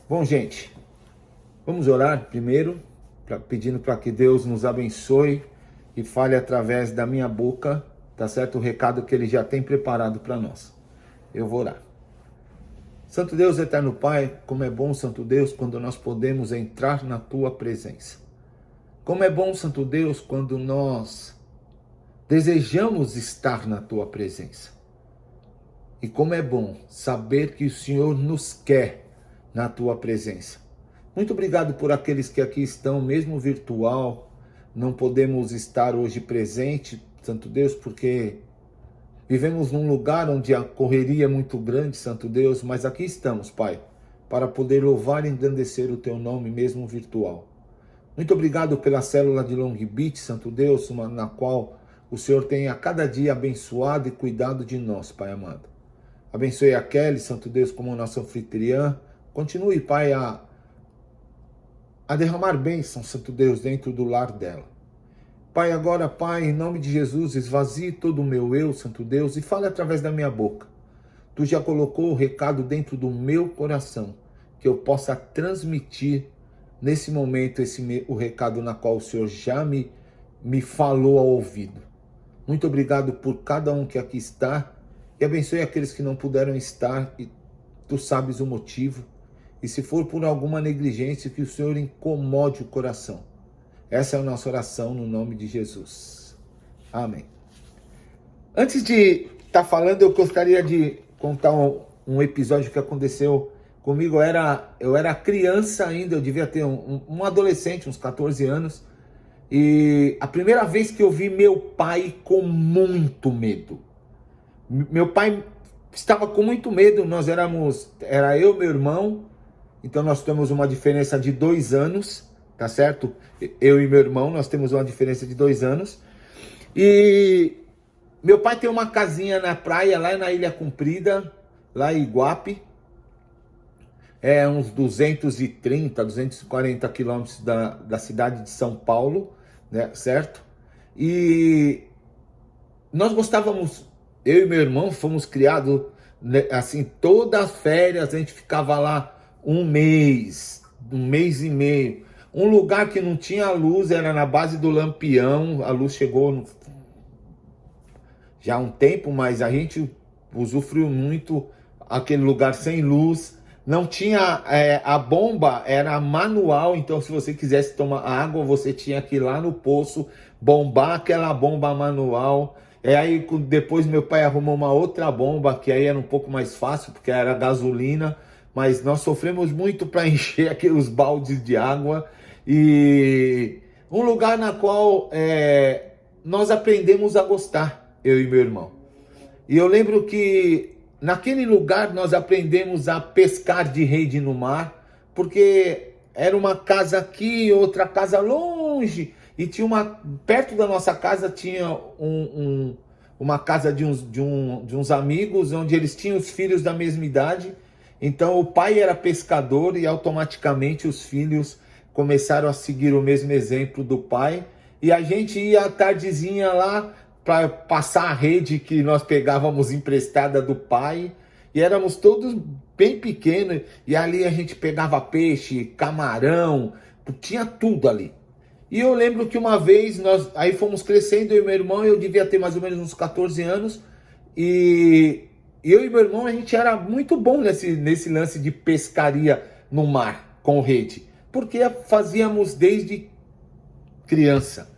Bom, gente, vamos orar primeiro, pedindo para que Deus nos abençoe e fale através da minha boca, tá certo? O recado que Ele já tem preparado para nós. Eu vou orar. Santo Deus, eterno Pai, como é bom, Santo Deus, quando nós podemos entrar na Tua presença. Como é bom, Santo Deus, quando nós desejamos estar na Tua presença. E como é bom saber que o Senhor nos quer na Tua presença. Muito obrigado por aqueles que aqui estão, mesmo virtual. Não podemos estar hoje presente, Santo Deus, porque vivemos num lugar onde a correria é muito grande, Santo Deus, mas aqui estamos, Pai, para poder louvar e engrandecer o Teu nome, mesmo virtual. Muito obrigado pela célula de Long Beach, Santo Deus, na qual o Senhor tem a cada dia abençoado e cuidado de nós, Pai amado. Abençoe a Kelly, Santo Deus, como nossa anfitriã. Continue, Pai, a derramar bênção, Santo Deus, dentro do lar dela. Pai, agora, Pai, em nome de Jesus, esvazie todo o meu eu, Santo Deus, e fale através da minha boca. Tu já colocou o recado dentro do meu coração, que eu possa transmitir nesse momento o recado na qual o Senhor já me falou ao ouvido. Muito obrigado por cada um que aqui está, e abençoe aqueles que não puderam estar, e Tu sabes o motivo. E se for por alguma negligência, que o Senhor incomode o coração. Essa é a nossa oração no nome de Jesus. Amém. Antes de estar falando, eu gostaria de contar um episódio que aconteceu comigo. Eu era criança ainda, eu devia ter um adolescente, uns 14 anos. E a primeira vez que eu vi meu pai com muito medo. Meu pai estava com muito medo, era eu e meu irmão. Então nós temos uma diferença de 2 anos, tá certo? Eu e meu irmão, nós temos uma diferença de 2 anos. E meu pai tem uma casinha na praia, lá na Ilha Comprida, lá em Iguape. É uns 230, 240 quilômetros da cidade de São Paulo, né, certo? E nós gostávamos, eu e meu irmão fomos criados, né, assim, todas as férias a gente ficava lá um mês e meio. Um lugar que não tinha luz, era na base do Lampião. A luz chegou já há um tempo, mas a gente usufruiu muito aquele lugar sem luz. Não tinha, a bomba era manual, então se você quisesse tomar água, você tinha que ir lá no poço, bombar aquela bomba manual. E aí depois meu pai arrumou uma outra bomba, que aí era um pouco mais fácil, porque era gasolina. Mas nós sofremos muito para encher aqueles baldes de água. E um lugar na qual nós aprendemos a gostar, eu e meu irmão. E eu lembro que naquele lugar nós aprendemos a pescar de rede no mar, porque era uma casa aqui, outra casa longe, e tinha perto da nossa casa tinha uma casa de uns amigos, onde eles tinham os filhos da mesma idade. Então o pai era pescador e automaticamente os filhos começaram a seguir o mesmo exemplo do pai. E a gente ia à tardezinha lá para passar a rede que nós pegávamos emprestada do pai. E éramos todos bem pequenos. E ali a gente pegava peixe, camarão, tinha tudo ali. E eu lembro que uma vez nós aí fomos crescendo, eu e meu irmão, eu devia ter mais ou menos uns 14 anos. E eu e meu irmão, a gente era muito bom nesse lance de pescaria no mar, com rede. Porque fazíamos desde criança.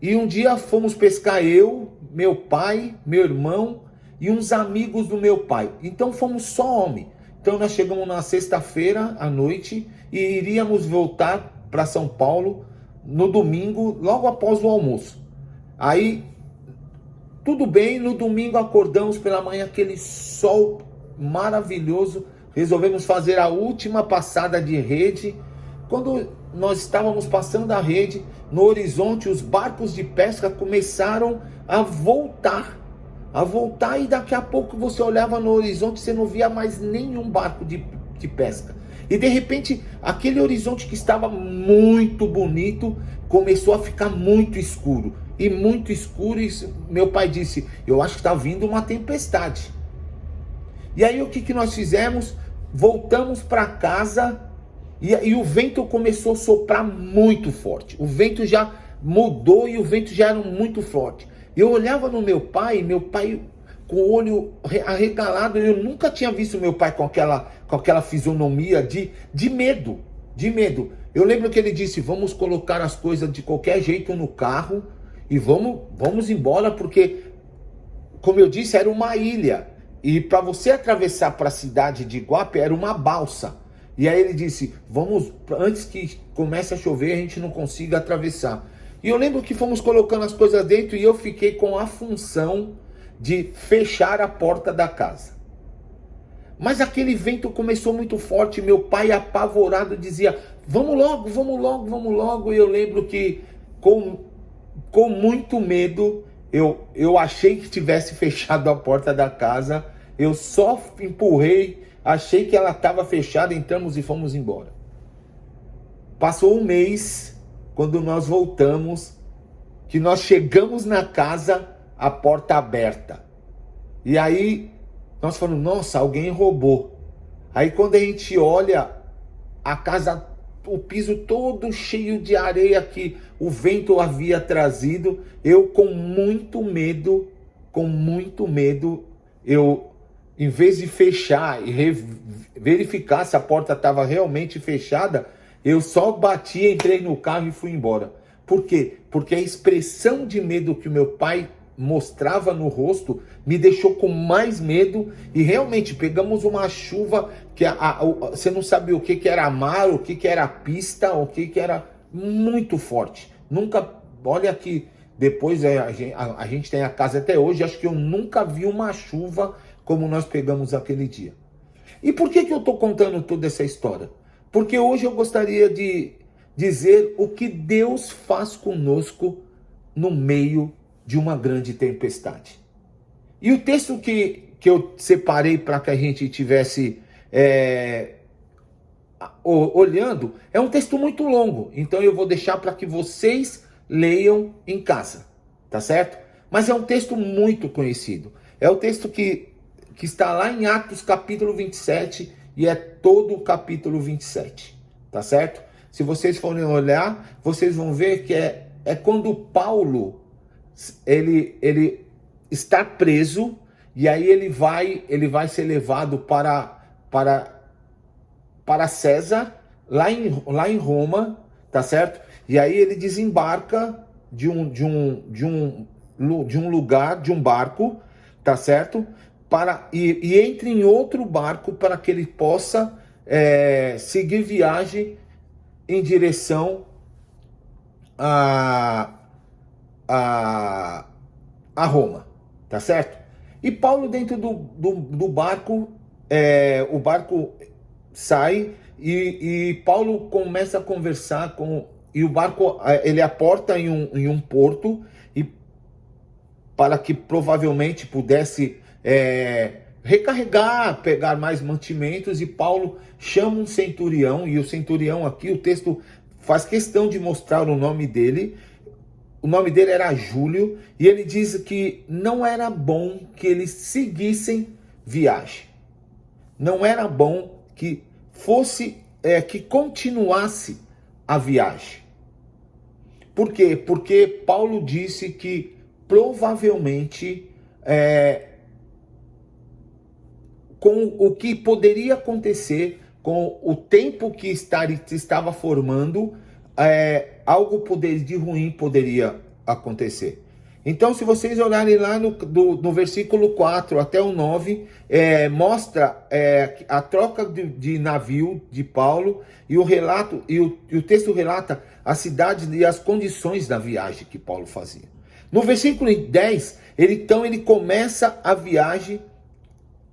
E um dia fomos pescar eu, meu pai, meu irmão e uns amigos do meu pai. Então fomos só homem. Então nós chegamos na sexta-feira à noite e iríamos voltar para São Paulo no domingo, logo após o almoço. Aí tudo bem, no domingo acordamos pela manhã, aquele sol maravilhoso. Resolvemos fazer a última passada de rede. Quando nós estávamos passando a rede, no horizonte os barcos de pesca começaram a voltar. E daqui a pouco você olhava no horizonte e você não via mais nenhum barco de pesca. E de repente, aquele horizonte que estava muito bonito, começou a ficar muito escuro. E muito escuro, e meu pai disse, eu acho que está vindo uma tempestade. E aí o que nós fizemos? Voltamos para casa E o vento começou a soprar muito forte. O vento já mudou e o vento já era muito forte. Eu olhava no meu pai com o olho arregalado. Eu nunca tinha visto meu pai com aquela fisionomia de medo. De medo. Eu lembro que ele disse, vamos colocar as coisas de qualquer jeito no carro e vamos embora, porque, como eu disse, era uma ilha. E para você atravessar para a cidade de Iguape era uma balsa. E aí ele disse, vamos, antes que comece a chover, a gente não consiga atravessar. E eu lembro que fomos colocando as coisas dentro e eu fiquei com a função de fechar a porta da casa. Mas aquele vento começou muito forte, meu pai apavorado dizia, vamos logo, vamos logo, vamos logo. E eu lembro que com muito medo, eu achei que tivesse fechado a porta da casa, eu só empurrei, achei que ela estava fechada, entramos e fomos embora. Passou um mês, quando nós voltamos, que nós chegamos na casa, a porta aberta. E aí nós falamos, nossa, alguém roubou. Aí quando a gente olha, a casa, o piso todo cheio de areia que o vento havia trazido, eu com muito medo, eu, em vez de fechar e verificar se a porta estava realmente fechada, eu só bati, entrei no carro e fui embora. Por quê? Porque a expressão de medo que o meu pai mostrava no rosto me deixou com mais medo. E realmente pegamos uma chuva que você não sabia o que era mar, o que era pista, o que era, muito forte. Nunca, olha que depois a gente tem a casa até hoje, acho que eu nunca vi uma chuva como nós pegamos aquele dia. E por que eu estou contando toda essa história? Porque hoje eu gostaria de dizer o que Deus faz conosco no meio de uma grande tempestade. E o texto que eu separei para que a gente tivesse olhando, é um texto muito longo, então eu vou deixar para que vocês leiam em casa, tá certo? Mas é um texto muito conhecido, é o texto que está lá em Atos capítulo 27, e é todo o capítulo 27, tá certo? Se vocês forem olhar, vocês vão ver que é quando Paulo, ele está preso, e aí ele vai ser levado para César, lá em Roma, tá certo? E aí ele desembarca de um lugar, de um barco, tá certo? E entra em outro barco para que ele possa seguir viagem em direção a Roma, tá certo? E Paulo dentro do barco, o barco sai e Paulo começa a conversar e o barco, ele aporta em um porto, e para que provavelmente pudesse recarregar, pegar mais mantimentos, e Paulo chama um centurião, e o centurião aqui, o texto faz questão de mostrar o nome dele. O nome dele era Júlio, e ele diz que não era bom que eles seguissem viagem. Não era bom que que continuasse a viagem. Por quê? Porque Paulo disse que provavelmente com o que poderia acontecer, com o tempo que estava formando, algo de ruim poderia acontecer. Então, se vocês olharem lá no versículo 4 até o 9, mostra a troca de navio de Paulo, e o texto relata a cidade e as condições da viagem que Paulo fazia. No versículo 10, ele começa a viagem,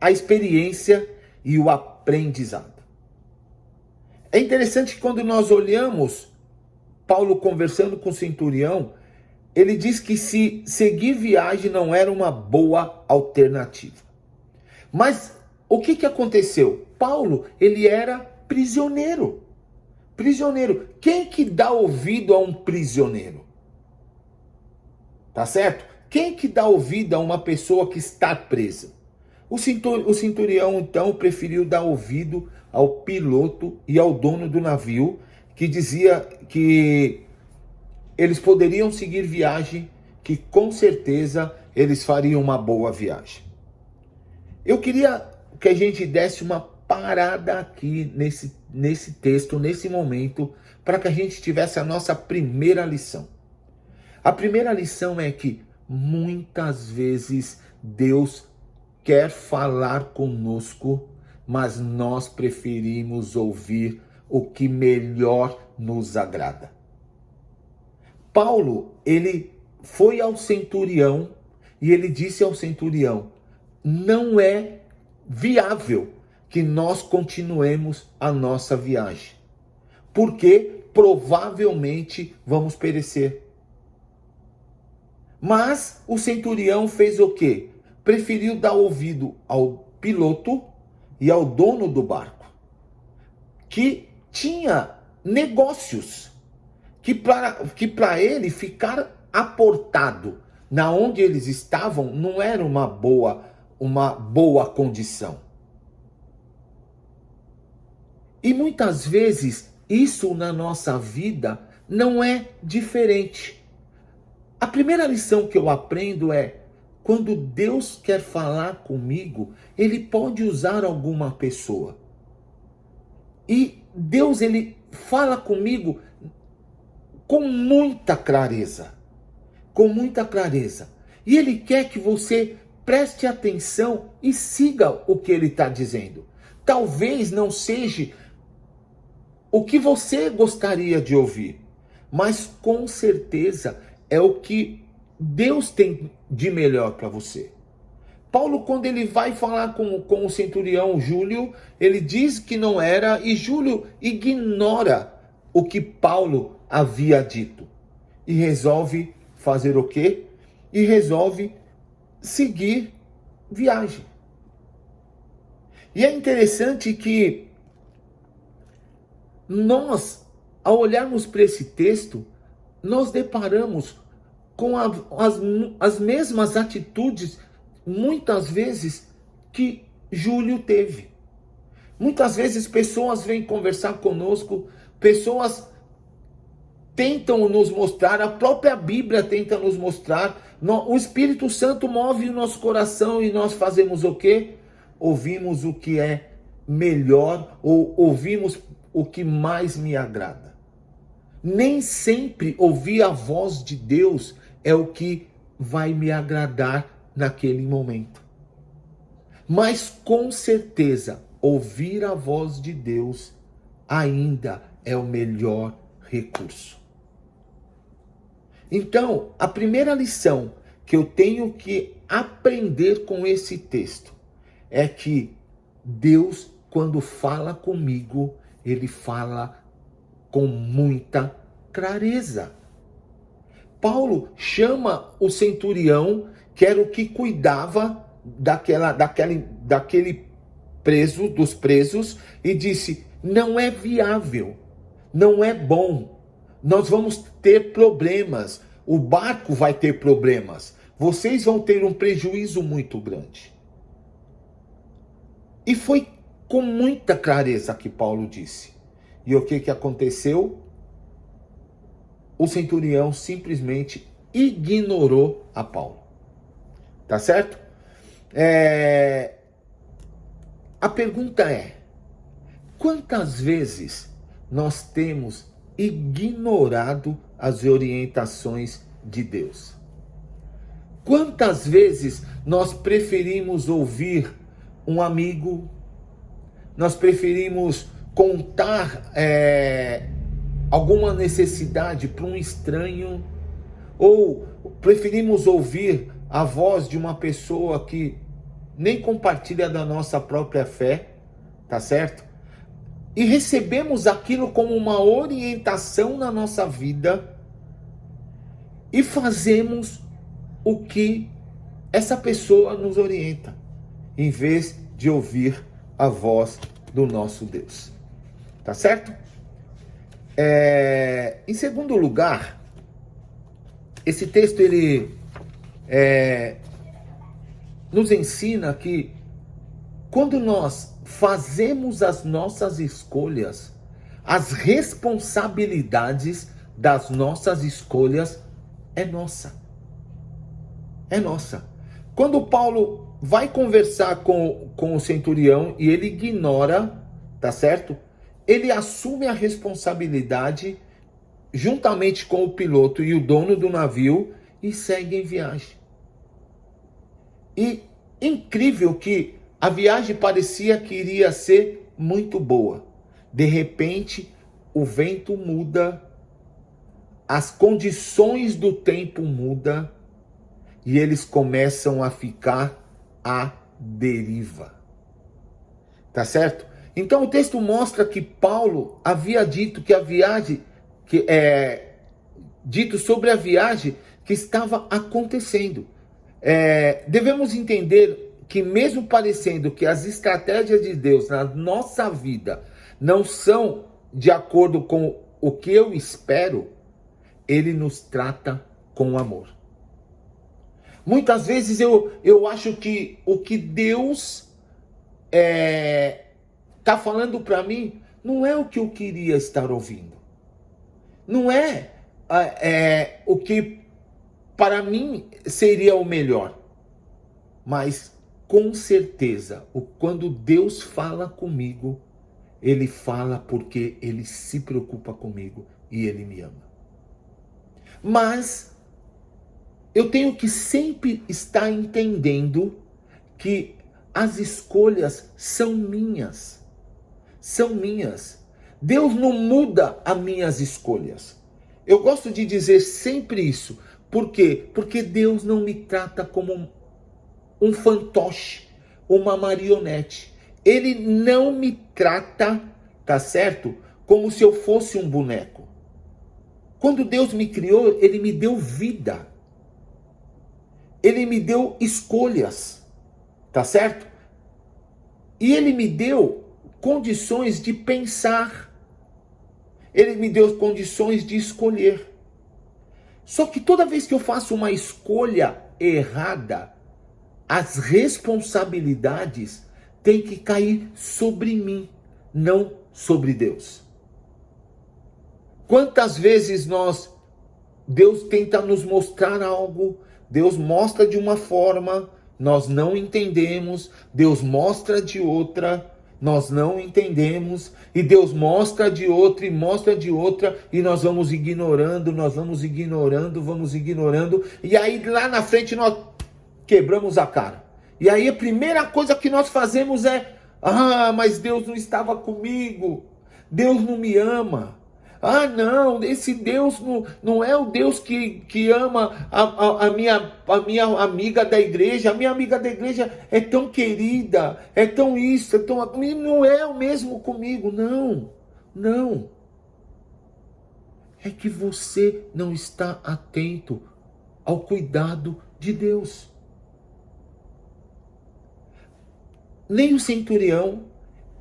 a experiência e o aprendizado. É interessante que quando nós olhamos Paulo conversando com o centurião, ele diz que se seguir viagem não era uma boa alternativa. Mas o que aconteceu? Paulo, ele era prisioneiro. Prisioneiro. Quem que dá ouvido a um prisioneiro? Tá certo? Quem que dá ouvido a uma pessoa que está presa? O centurião, então, preferiu dar ouvido ao piloto e ao dono do navio, que dizia que eles poderiam seguir viagem, que com certeza eles fariam uma boa viagem. Eu queria que a gente desse uma parada aqui nesse texto, nesse momento, para que a gente tivesse a nossa primeira lição. A primeira lição é que muitas vezes Deus quer falar conosco, mas nós preferimos ouvir o que melhor nos agrada. Paulo, ele foi ao centurião e ele disse ao centurião: não é viável que nós continuemos a nossa viagem, porque provavelmente vamos perecer. Mas o centurião fez o quê? Preferiu dar ouvido ao piloto e ao dono do barco, que tinha negócios, que para ele ficar aportado na onde eles estavam não era uma boa condição. E muitas vezes isso na nossa vida não é diferente. A primeira lição que eu aprendo é: quando Deus quer falar comigo, Ele pode usar alguma pessoa. E Deus, Ele fala comigo com muita clareza. Com muita clareza. E Ele quer que você preste atenção e siga o que Ele está dizendo. Talvez não seja o que você gostaria de ouvir, mas com certeza é o que Deus tem de melhor para você. Paulo, quando ele vai falar com o centurião Júlio, ele diz que não era, e Júlio ignora o que Paulo havia dito. E resolve fazer o quê? E resolve seguir viagem. E é interessante que nós, ao olharmos para esse texto, nós deparamos com as mesmas atitudes, muitas vezes, que Júlio teve. Muitas vezes pessoas vêm conversar conosco, pessoas tentam nos mostrar, a própria Bíblia tenta nos mostrar, o Espírito Santo move o nosso coração e nós fazemos o quê? Ouvimos o que é melhor ou ouvimos o que mais me agrada. Nem sempre ouvir a voz de Deus é o que vai me agradar naquele momento. Mas com certeza, ouvir a voz de Deus ainda é o melhor recurso. Então, a primeira lição que eu tenho que aprender com esse texto é que Deus, quando fala comigo, Ele fala com muita clareza. Paulo chama o centurião, que era o que cuidava daquele preso, dos presos, e disse: não é viável, não é bom, nós vamos ter problemas, o barco vai ter problemas, vocês vão ter um prejuízo muito grande. E foi com muita clareza que Paulo disse. E o que aconteceu? O centurião simplesmente ignorou a Paulo. Tá certo? A pergunta é: quantas vezes nós temos ignorado as orientações de Deus? Quantas vezes nós preferimos ouvir um amigo, nós preferimos contar alguma necessidade para um estranho, ou preferimos ouvir a voz de uma pessoa que nem compartilha da nossa própria fé, tá certo? E recebemos aquilo como uma orientação na nossa vida e fazemos o que essa pessoa nos orienta, em vez de ouvir a voz do nosso Deus. Tá certo? Em segundo lugar, esse texto ele nos ensina que quando nós fazemos as nossas escolhas, as responsabilidades das nossas escolhas é nossa. É nossa. Quando Paulo vai conversar com o centurião e ele ignora, tá certo? Ele assume a responsabilidade juntamente com o piloto e o dono do navio e segue em viagem. E incrível que a viagem parecia que iria ser muito boa. De repente, o vento muda, as condições do tempo mudam e eles começam a ficar à deriva. Tá certo? Então o texto mostra que Paulo havia dito que a viagem, dito sobre a viagem que estava acontecendo. Devemos entender que mesmo parecendo que as estratégias de Deus na nossa vida não são de acordo com o que eu espero, Ele nos trata com amor. Muitas vezes eu acho que o que Deus está falando para mim não é o que eu queria estar ouvindo. Não é o que para mim seria o melhor. Mas com certeza, quando Deus fala comigo, Ele fala porque Ele se preocupa comigo e Ele me ama. Mas eu tenho que sempre estar entendendo que as escolhas são minhas. São minhas. Deus não muda as minhas escolhas. Eu gosto de dizer sempre isso. Por quê? Porque Deus não me trata como um fantoche, uma marionete. Ele não me trata, tá certo? Como se eu fosse um boneco. Quando Deus me criou, Ele me deu vida. Ele me deu escolhas, tá certo? E Ele me deu condições de pensar. Ele me deu condições de escolher. Só que toda vez que eu faço uma escolha errada, as responsabilidades têm que cair sobre mim, não sobre Deus. Quantas vezes Deus tenta nos mostrar algo, Deus mostra de uma forma, nós não entendemos, Deus mostra de outra, nós não entendemos, e Deus mostra de outra e nós vamos ignorando, e aí lá na frente nós quebramos a cara. E aí a primeira coisa que nós fazemos mas Deus não estava comigo, Deus não me ama. Não, esse Deus não é o Deus que ama a minha amiga da igreja. A minha amiga da igreja é tão querida, é tão isso, não é o mesmo comigo. Não. É que você não está atento ao cuidado de Deus. Nem o centurião,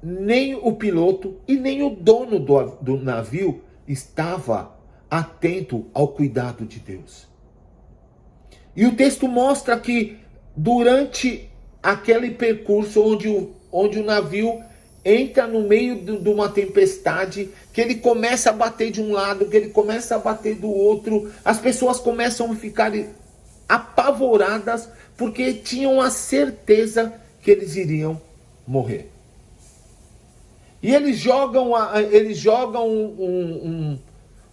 nem o piloto e nem o dono do navio estava atento ao cuidado de Deus. E o texto mostra que durante aquele percurso onde o navio entra no meio de uma tempestade, que ele começa a bater de um lado, que ele começa a bater do outro, as pessoas começam a ficar apavoradas porque tinham a certeza que eles iriam morrer. E eles jogam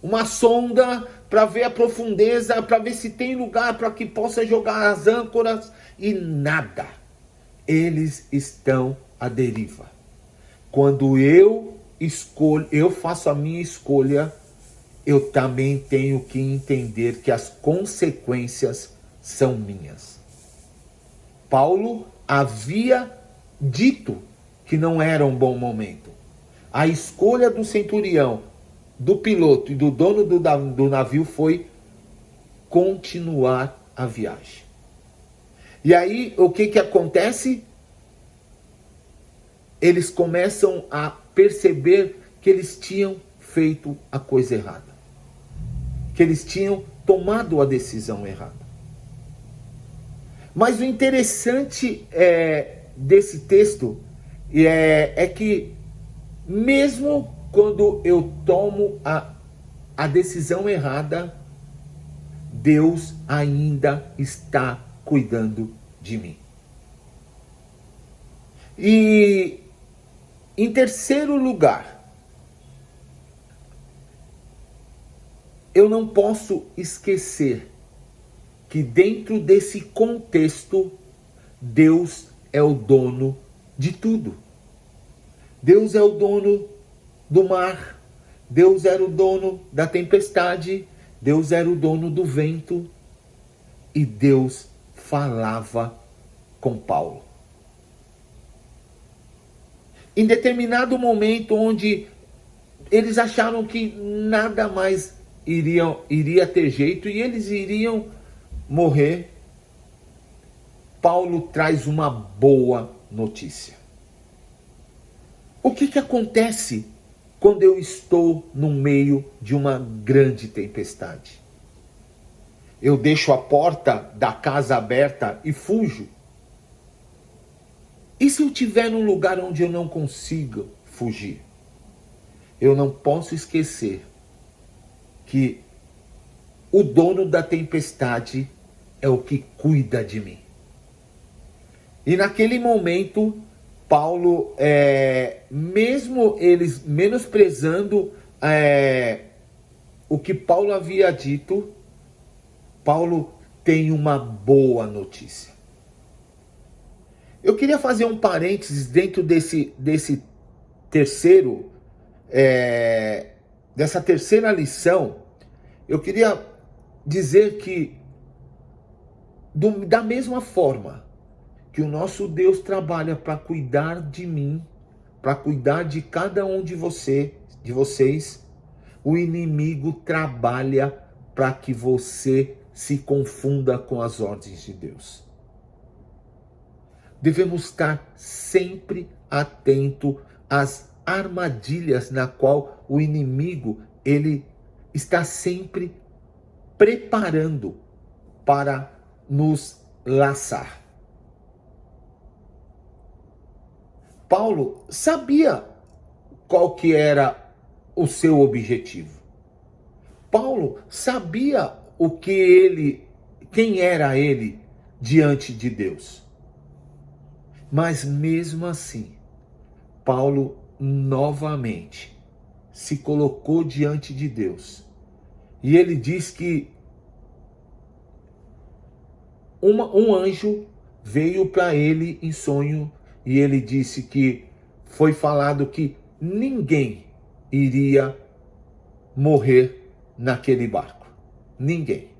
uma sonda para ver a profundeza, para ver se tem lugar para que possa jogar as âncoras, e nada. Eles estão à deriva. Quando eu faço a minha escolha, eu também tenho que entender que as consequências são minhas. Paulo havia dito que não era um bom momento. A escolha do centurião, do piloto e do dono do navio foi continuar a viagem. E aí, o que acontece? Eles começam a perceber que eles tinham feito a coisa errada. Que eles tinham tomado a decisão errada. Mas o interessante desse texto E é que mesmo quando eu tomo a decisão errada, Deus ainda está cuidando de mim. E em terceiro lugar, eu não posso esquecer que dentro desse contexto, Deus é o dono de tudo. Deus é o dono do mar, Deus era o dono da tempestade, Deus era o dono do vento e Deus falava com Paulo. Em determinado momento onde eles acharam que nada mais iria ter jeito e eles iriam morrer, Paulo traz uma boa notícia. O que acontece quando eu estou no meio de uma grande tempestade? Eu deixo a porta da casa aberta e fujo? E se eu estiver num lugar onde eu não consigo fugir? Eu não posso esquecer que o dono da tempestade é o que cuida de mim. E naquele momento, Paulo, mesmo eles menosprezando o que Paulo havia dito, Paulo tem uma boa notícia. Eu queria fazer um parênteses dentro desse terceiro, dessa terceira lição. Eu queria dizer que, da mesma forma que o nosso Deus trabalha para cuidar de mim, para cuidar de cada um de vocês, o inimigo trabalha para que você se confunda com as ordens de Deus. Devemos estar sempre atento às armadilhas na qual o inimigo ele está sempre preparando para nos laçar. Paulo sabia qual que era o seu objetivo. Paulo sabia quem era ele diante de Deus. Mas mesmo assim, Paulo novamente se colocou diante de Deus. E ele diz que um anjo veio para ele em sonho e ele disse que foi falado que ninguém iria morrer naquele barco. Ninguém.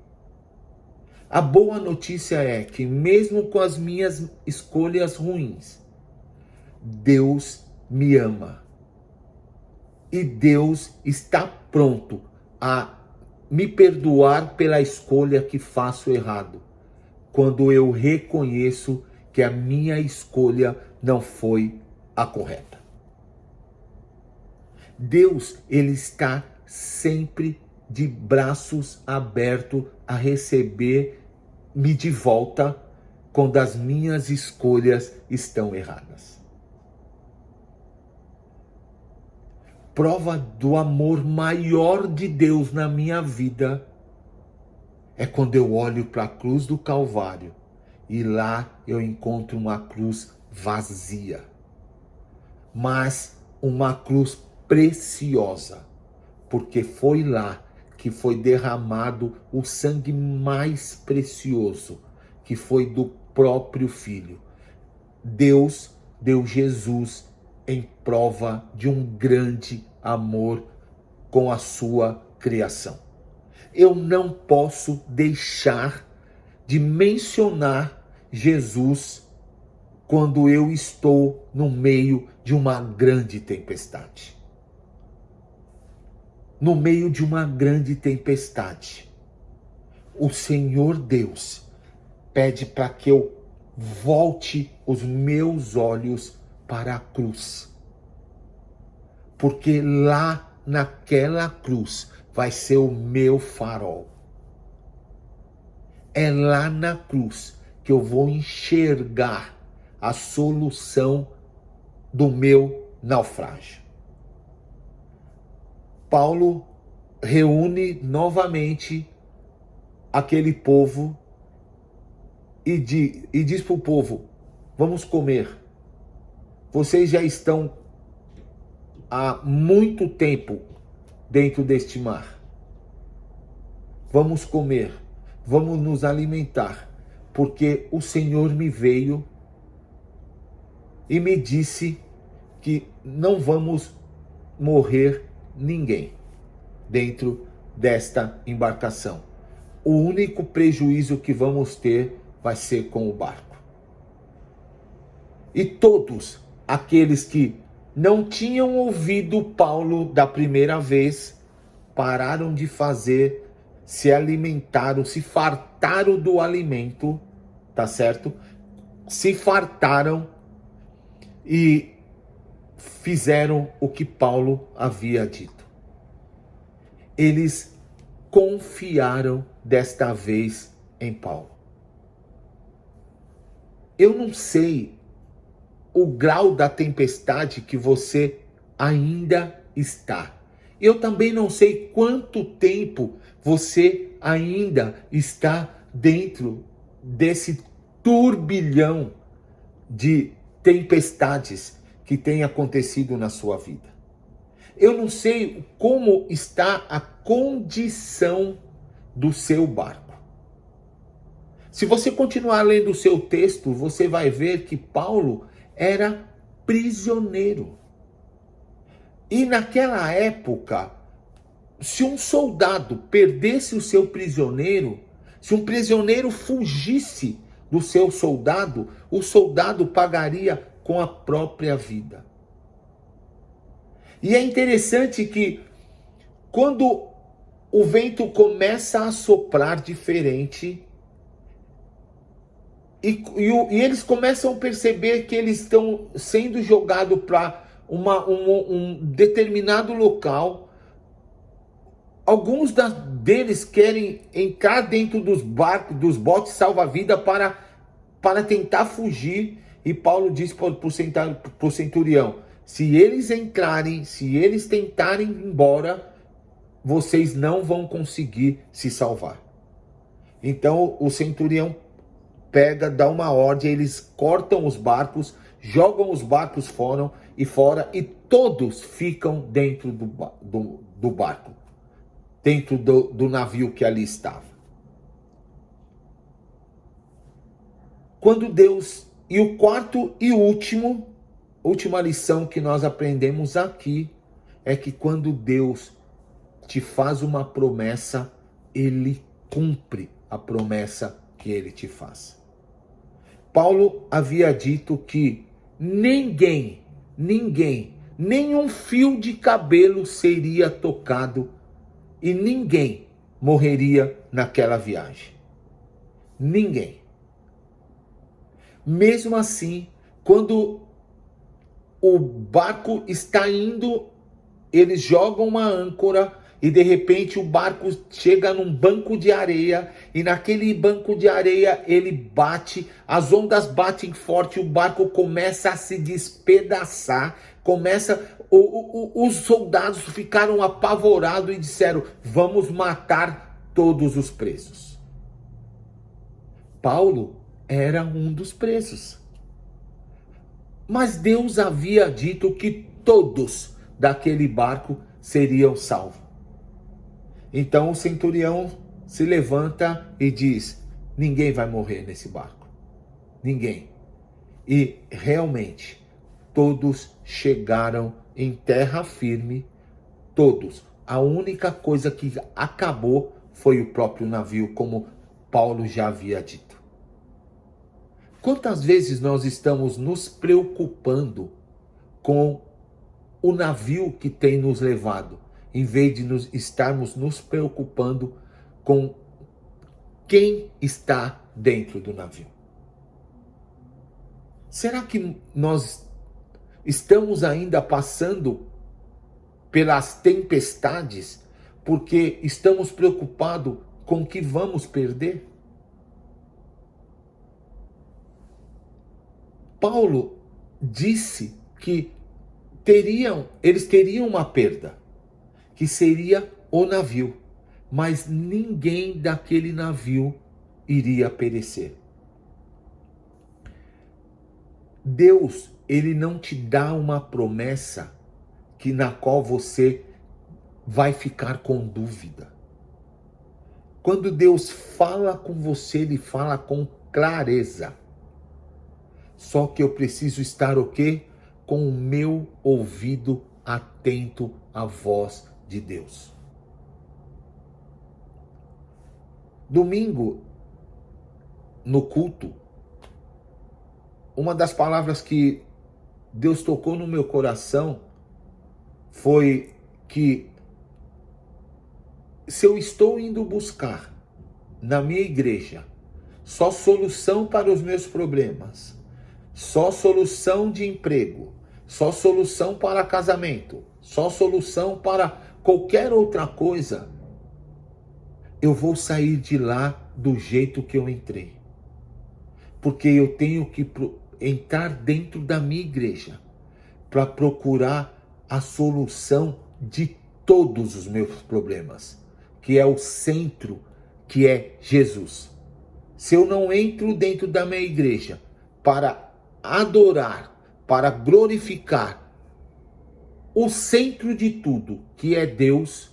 A boa notícia é que mesmo com as minhas escolhas ruins, Deus me ama. E Deus está pronto a me perdoar pela escolha que faço errado, quando eu reconheço que a minha escolha não foi a correta. Deus, ele está sempre de braços abertos a receber-me de volta quando as minhas escolhas estão erradas. Prova do amor maior de Deus na minha vida é quando eu olho para a cruz do Calvário e lá eu encontro uma cruz vazia, mas uma cruz preciosa, porque foi lá que foi derramado o sangue mais precioso, que foi do próprio Filho. Deus deu Jesus em prova de um grande amor com a sua criação. Eu não posso deixar de mencionar Jesus quando eu estou no meio de uma grande tempestade. No meio de uma grande tempestade, o Senhor Deus pede para que eu volte os meus olhos para a cruz. Porque lá naquela cruz vai ser o meu farol. É lá na cruz que eu vou enxergar a solução do meu naufrágio. Paulo reúne novamente aquele povo e diz para o povo: vamos comer. Vocês já estão há muito tempo dentro deste mar. Vamos comer, vamos nos alimentar, porque o Senhor me veio e me disse que não vamos morrer ninguém dentro desta embarcação. O único prejuízo que vamos ter vai ser com o barco. E todos aqueles que não tinham ouvido Paulo da primeira vez pararam de fazer, se alimentaram, se fartaram do alimento, tá certo? Se fartaram e fizeram o que Paulo havia dito. Eles confiaram desta vez em Paulo. Eu não sei o grau da tempestade que você ainda está. Eu também não sei quanto tempo você ainda está dentro desse turbilhão de tempestades que tem acontecido na sua vida. Eu não sei como está a condição do seu barco. Se você continuar lendo o seu texto, você vai ver que Paulo era prisioneiro. E naquela época, se um soldado perdesse o seu prisioneiro, se um prisioneiro fugisse do seu soldado, o soldado pagaria com a própria vida. E é interessante que quando o vento começa a soprar diferente, e eles começam a perceber que eles estão sendo jogados para um determinado local, alguns deles querem entrar dentro dos barcos, dos botes salva-vida para tentar fugir. E Paulo diz para o centurião: se eles entrarem, se eles tentarem ir embora, vocês não vão conseguir se salvar. Então o centurião dá uma ordem, eles cortam os barcos, jogam os barcos fora e todos ficam dentro do barco, dentro do navio que ali estava. Quando Deus, e o quarto e última lição que nós aprendemos aqui, é que quando Deus te faz uma promessa, Ele cumpre a promessa que Ele te faz. Paulo havia dito que nenhum fio de cabelo seria tocado e ninguém morreria naquela viagem. Ninguém. Mesmo assim, quando o barco está indo, eles jogam uma âncora e de repente o barco chega num banco de areia, e naquele banco de areia ele bate, as ondas batem forte, o barco começa a se despedaçar, os soldados ficaram apavorados e disseram: vamos matar todos os presos. Paulo era um dos presos. Mas Deus havia dito que todos daquele barco seriam salvos. Então o centurião se levanta e diz: ninguém vai morrer nesse barco. Ninguém. E realmente, todos chegaram em terra firme. Todos. A única coisa que acabou foi o próprio navio, como Paulo já havia dito. Quantas vezes nós estamos nos preocupando com o navio que tem nos levado, em vez de estarmos nos preocupando com quem está dentro do navio? Será que nós estamos ainda passando pelas tempestades porque estamos preocupados com o que vamos perder? Paulo disse que eles teriam uma perda, que seria o navio, mas ninguém daquele navio iria perecer. Deus, ele não te dá uma promessa na qual você vai ficar com dúvida. Quando Deus fala com você, ele fala com clareza. Só que eu preciso estar o quê? Com o meu ouvido atento à voz de Deus. Domingo, no culto, uma das palavras que Deus tocou no meu coração foi que se eu estou indo buscar na minha igreja só solução para os meus problemas, só solução de emprego, só solução para casamento, só solução para qualquer outra coisa, eu vou sair de lá do jeito que eu entrei. Porque eu tenho que entrar dentro da minha igreja para procurar a solução de todos os meus problemas, que é o centro, que é Jesus. Se eu não entro dentro da minha igreja para adorar, para glorificar o centro de tudo, que é Deus,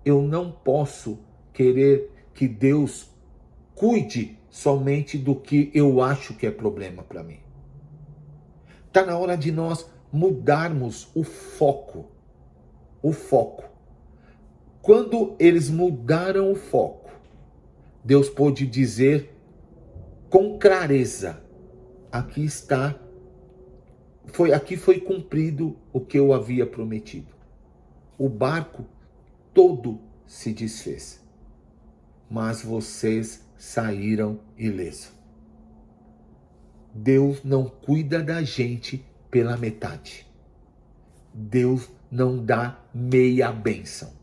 eu não posso querer que Deus cuide somente do que eu acho que é problema para mim. Está na hora de nós mudarmos o foco. O foco. Quando eles mudaram o foco, Deus pôde dizer com clareza: aqui está, aqui foi cumprido o que eu havia prometido. O barco todo se desfez, mas vocês saíram ilesos. Deus não cuida da gente pela metade. Deus não dá meia bênção.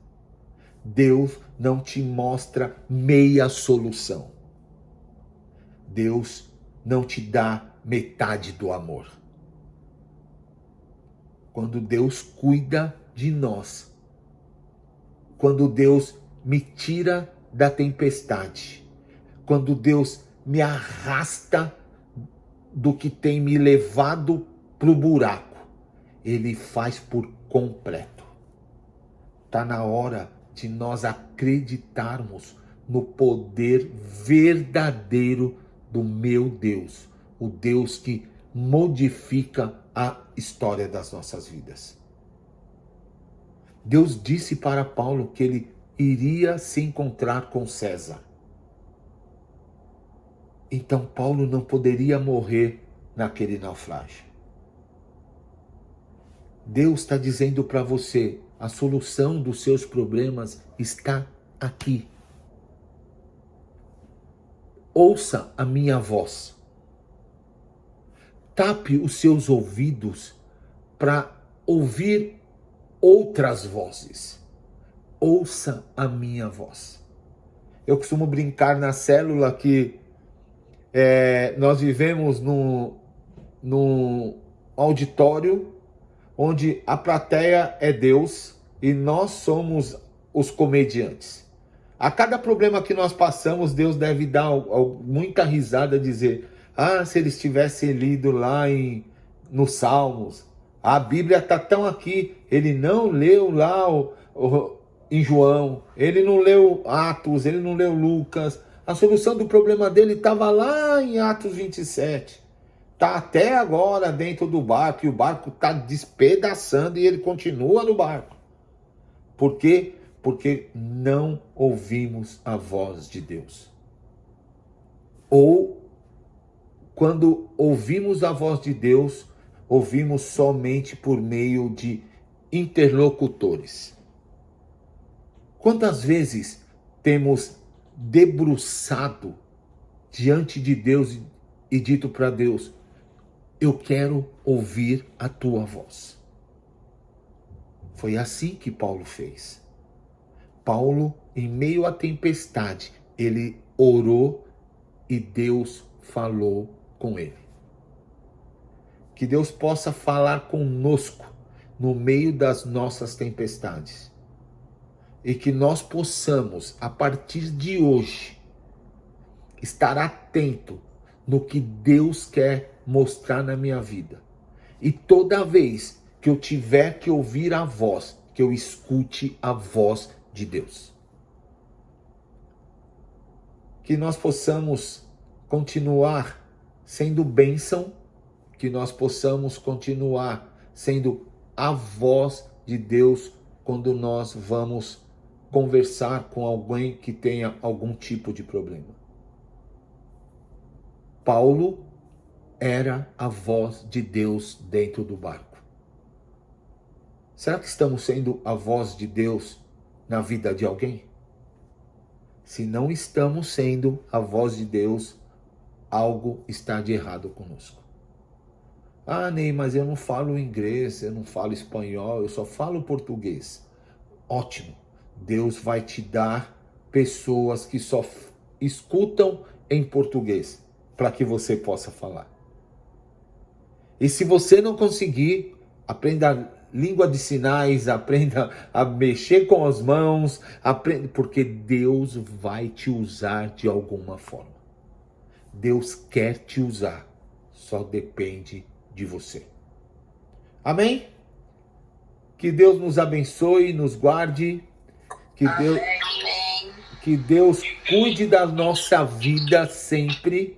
Deus não te mostra meia solução. Deus não te dá metade do amor. Quando Deus cuida de nós, quando Deus me tira da tempestade, quando Deus me arrasta do que tem me levado para o buraco, Ele faz por completo. Está na hora de nós acreditarmos no poder verdadeiro do meu Deus, o Deus que modifica a história das nossas vidas. Deus disse para Paulo que ele iria se encontrar com César. Então Paulo não poderia morrer naquele naufrágio. Deus está dizendo para você, a solução dos seus problemas está aqui. Ouça a minha voz. Tape os seus ouvidos para ouvir outras vozes. Ouça a minha voz. Eu costumo brincar na célula que nós vivemos num auditório onde a plateia é Deus e nós somos os comediantes. A cada problema que nós passamos, Deus deve dar muita risada, dizer: se eles tivessem lido lá nos Salmos, a Bíblia está tão aqui, ele não leu lá em João, ele não leu Atos, ele não leu Lucas. A solução do problema dele estava lá em Atos 27. Está até agora dentro do barco, e o barco está despedaçando e ele continua no barco. Por quê? Porque não ouvimos a voz de Deus. Ou, quando ouvimos a voz de Deus, ouvimos somente por meio de interlocutores. Quantas vezes temos debruçado diante de Deus e dito para Deus: eu quero ouvir a tua voz. Foi assim que Paulo fez. Paulo, em meio à tempestade, ele orou e Deus falou com ele. Que Deus possa falar conosco no meio das nossas tempestades. E que nós possamos, a partir de hoje, estar atento no que Deus quer mostrar na minha vida. E toda vez que eu tiver que ouvir a voz, que eu escute a voz de Deus. Que nós possamos continuar sendo bênção, que nós possamos continuar sendo a voz de Deus quando nós vamos conversar com alguém que tenha algum tipo de problema. Paulo era a voz de Deus dentro do barco. Será que estamos sendo a voz de Deus na vida de alguém? Se não estamos sendo a voz de Deus, algo está de errado conosco. Ah, Ney, mas eu não falo inglês, eu não falo espanhol, eu só falo português. Ótimo. Deus vai te dar pessoas que só escutam em português para que você possa falar. E se você não conseguir, aprenda língua de sinais, aprenda a mexer com as mãos, aprenda, porque Deus vai te usar de alguma forma. Deus quer te usar, só depende de você. Amém? Que Deus nos abençoe, nos guarde, que Deus cuide da nossa vida sempre.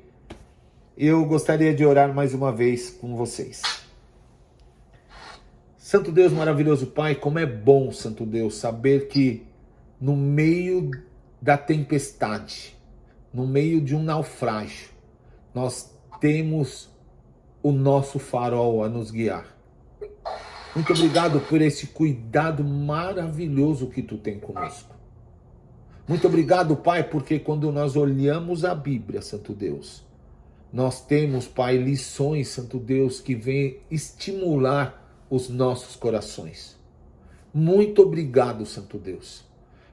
Eu gostaria de orar mais uma vez com vocês. Santo Deus maravilhoso Pai, como é bom, Santo Deus, saber que no meio da tempestade, no meio de um naufrágio, nós temos o nosso farol a nos guiar. Muito obrigado por esse cuidado maravilhoso que tu tem conosco. Muito obrigado, Pai, porque quando nós olhamos a Bíblia, Santo Deus, nós temos, Pai, lições, Santo Deus, que vêm estimular os nossos corações. Muito obrigado, Santo Deus.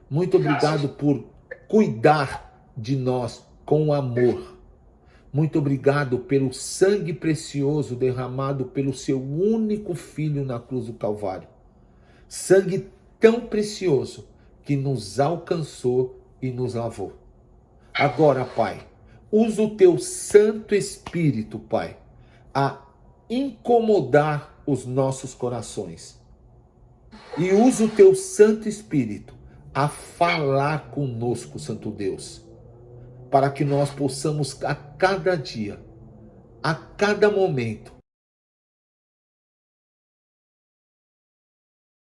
Muito obrigado por cuidar de nós com amor. Muito obrigado pelo sangue precioso derramado pelo seu único filho na cruz do Calvário. Sangue tão precioso que nos alcançou e nos lavou. Agora, Pai, usa o teu Santo Espírito, Pai, a incomodar os nossos corações. E usa o teu Santo Espírito a falar conosco, Santo Deus, para que nós possamos a cada dia, a cada momento,